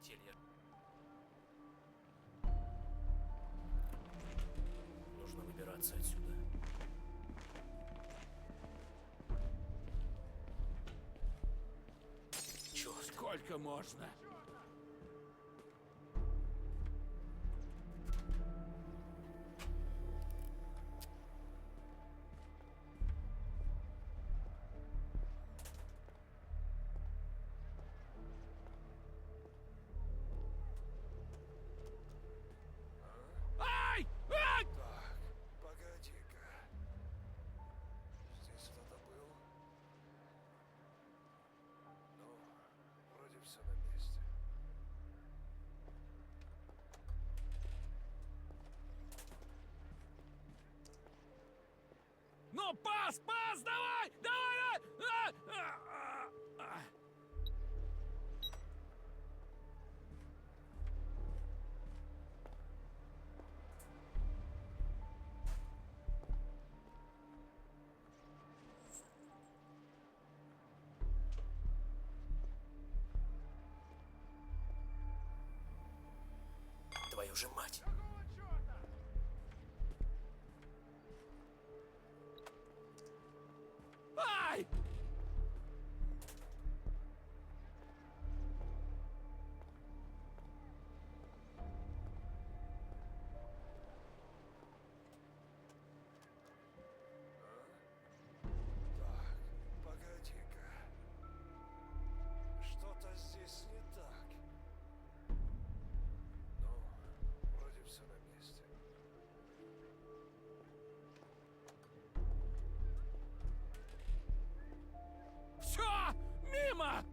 артелья. Нужно выбираться отсюда. Черт! Сколько можно? Ай! Ай! Так, погоди-ка. Здесь кто-то был? Ну, вроде все на месте. Ну, пас! Пас! Давай! Давай! Твою же мать! Ай! Так, погоди-ка. Что-то здесь не так. Ну, вроде все на месте. Все! Мимо!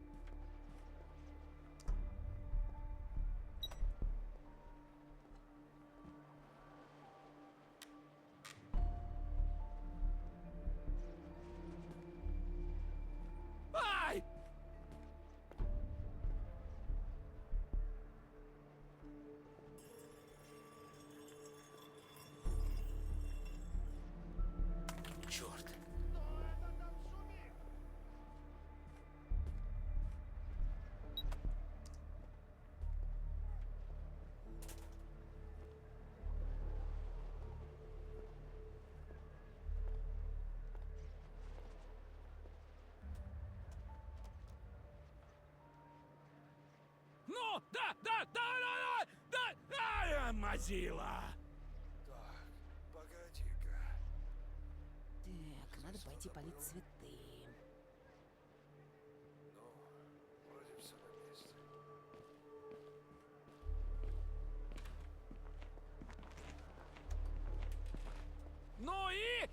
Ай! Черт! Ну, да, да, да, да, да, да, ай, мазила! Так, погоди-ка. Так, надо пойти полить цветы. Ну, вроде все на месте. Ну и...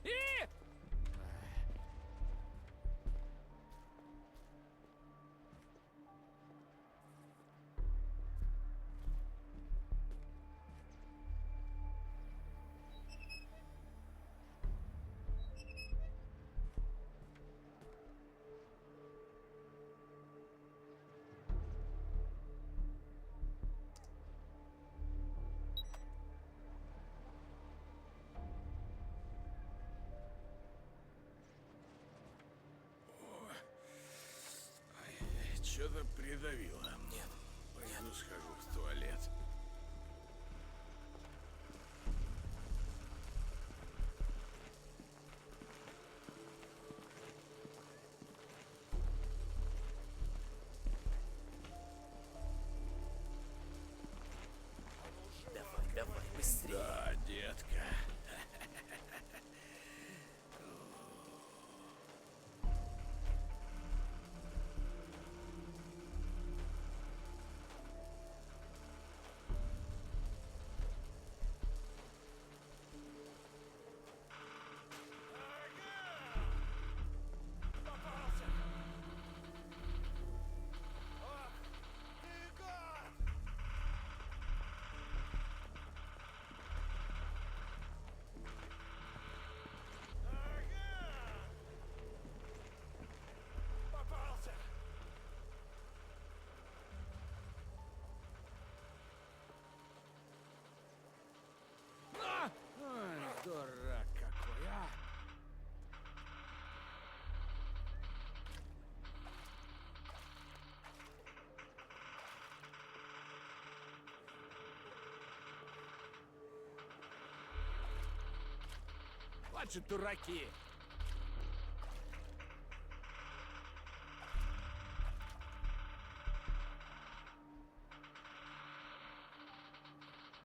Что-то придавило. Нет. Пойду схожу в туалет. Давай, давай, быстрее! Да, детка. Вот же дураки!